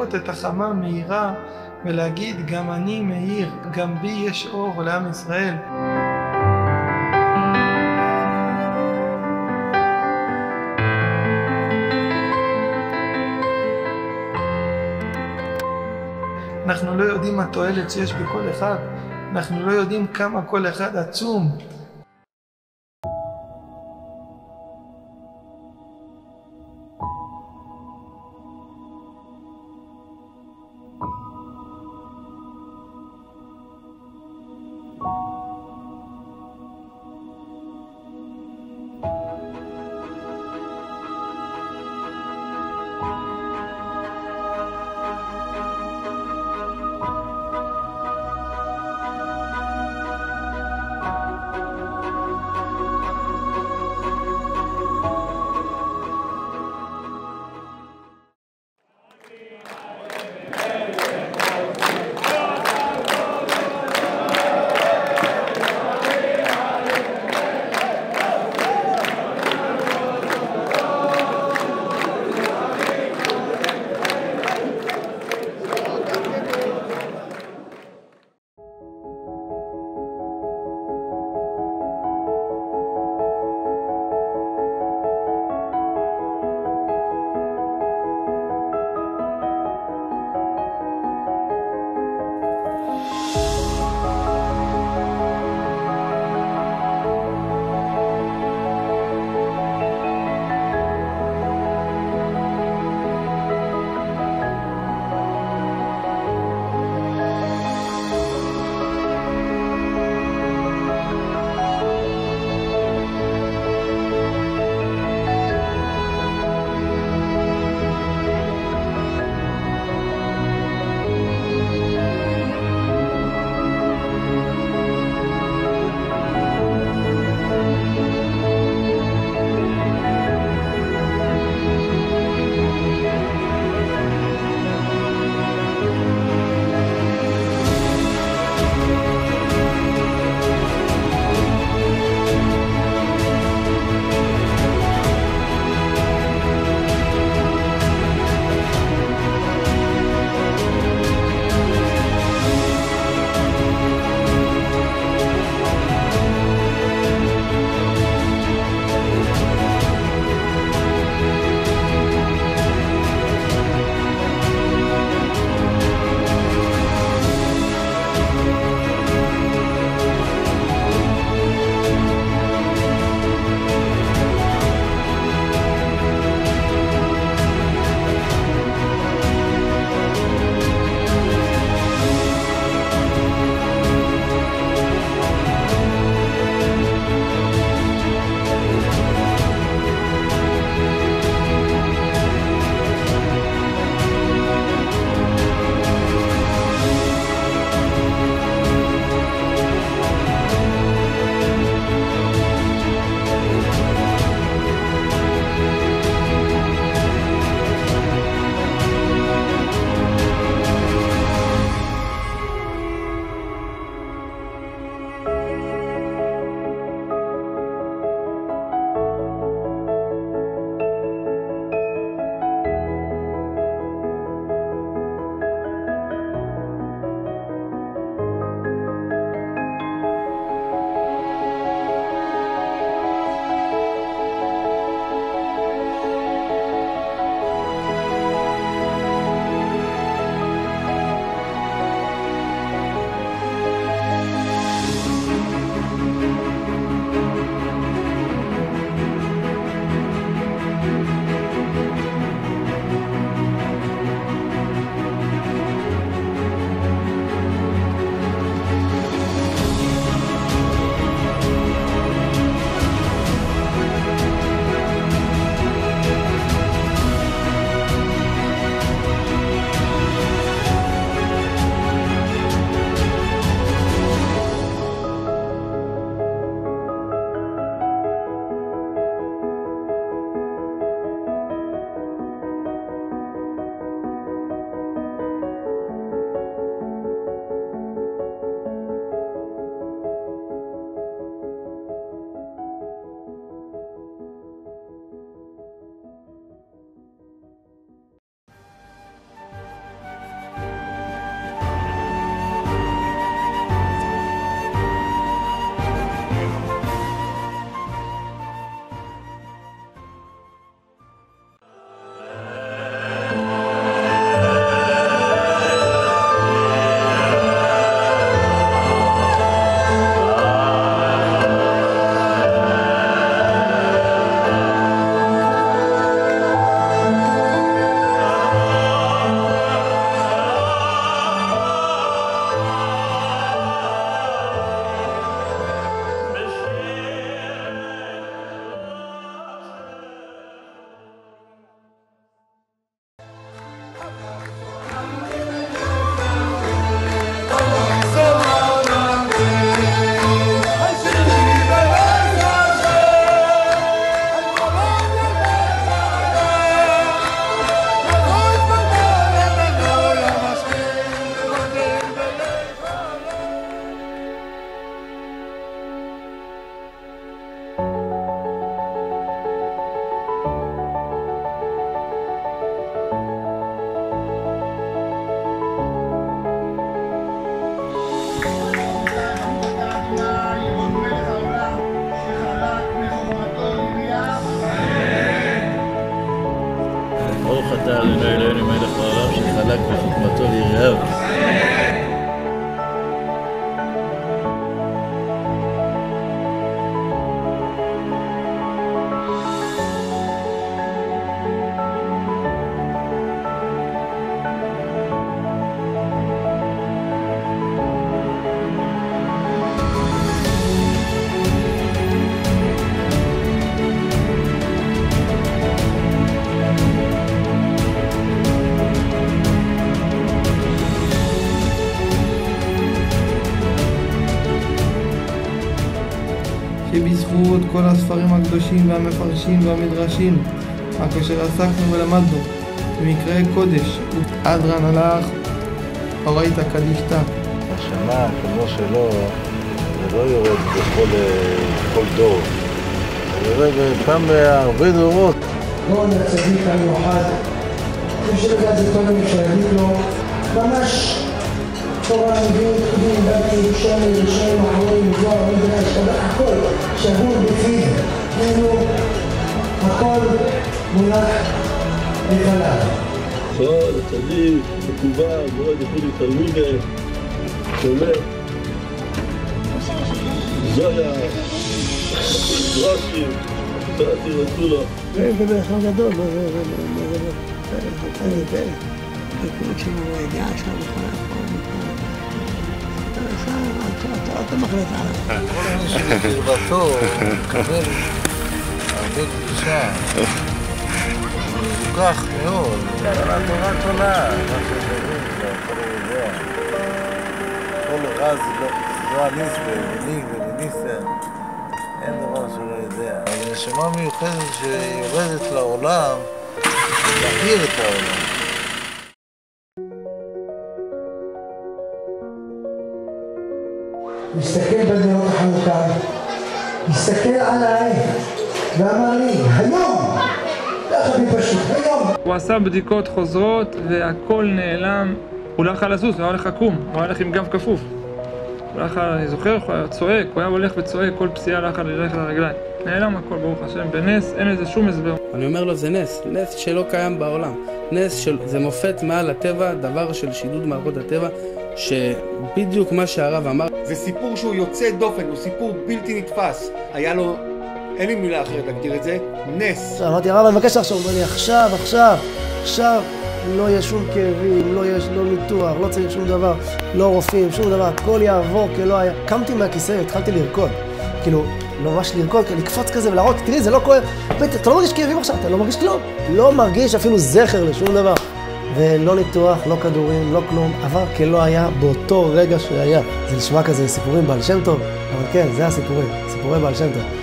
לראות את החמה מהירה ולהגיד גם אני מאיר, גם בי יש אור לעם ישראל. אנחנו לא יודעים מה התועלת שיש בכל אחד, אנחנו לא יודעים כמה כל אחד עצום. ספרו את כל הספרים הקדושים והמפרשים והמדרשים, רק אשר עסקנו ולמדנו, במקראי קודש, אדרן הלך, אורייתא קדישתא. השנה, כמו שלא, זה לא יורד בכל דור. זה יורד פעם בהרבה דורות. גאון הצדיק המיוחד, מי שלגע זה כל מי שיגיד לו, ממש תורה מבין, כתובים, דקים, שמי, רשעים, אחרים, זוהר, מדרש, הכל שבור בפיו, כאילו הכל מונח לפניו. גאון הצדיק, מקובל, מורד יחודי תלמידי, שומר, זויה, רש"י, תעתי רצולה. זה בכלל גדול, זה כשהוא ידיעה שם בכלל אתה מחלט עליו. כל מי שבקרבתו מקבל הרבה קדושה. הוא כך מאוד. התורה תולה, מה שדברים זה הכל יודע. כל רז לא הניס וניג וניסן. אין דבר שלא יודע. אבל נשמה מיוחדת שיורדת לעולם, להאיר את העולם. מסתכל בנרות החנוכה, מסתכל עליי ואמר לי, היום! ככה בי פשוט, היום! הוא עשה בדיקות חוזרות והכל נעלם. הוא לא יכול לזוז, הוא היה הולך לקום, הוא היה הולך עם גב כפוף. הוא לא יכול, אני זוכר, הוא היה צועק, הוא היה הולך וצועק, כל פסיעה לא יכול ללכת לרגליים. נעלם הכל, ברוך השם, בנס, אין לזה שום הסבר. אני אומר לו, זה נס, נס שלא קיים בעולם. נס זה מופת מעל הטבע, דבר של שידוד מערכות הטבע, שבדיוק מה שהרב אמר. זה סיפור שהוא יוצא דופן, הוא סיפור בלתי נתפס. היה לו, אין לי מילה אחרת להגדיר את זה, נס. אמרתי, הרב, אני מבקש עכשיו, הוא אומר לי, עכשיו, לא יהיה שום כאבים, לא ניתוח, לא צריך שום דבר, לא רופאים, שום דבר, הכל יעבור כלא היה. קמתי מהכיסא, התחלתי לרקוד. כאילו, לא ממש לרקוד, לקפוץ כזה ולהראות, תראי, זה לא כואב. אתה לא מרגיש כאבים עכשיו, אתה לא מרגיש כלום. לא מרגיש אפילו זכר לשום דבר. ולא ניתוח, לא כדורים, לא כלום, עבר כלא היה באותו רגע שהיה. זה נשמע כזה סיפורים בעל שם טוב, אבל כן, זה הסיפורים, סיפורי בעל שם טוב.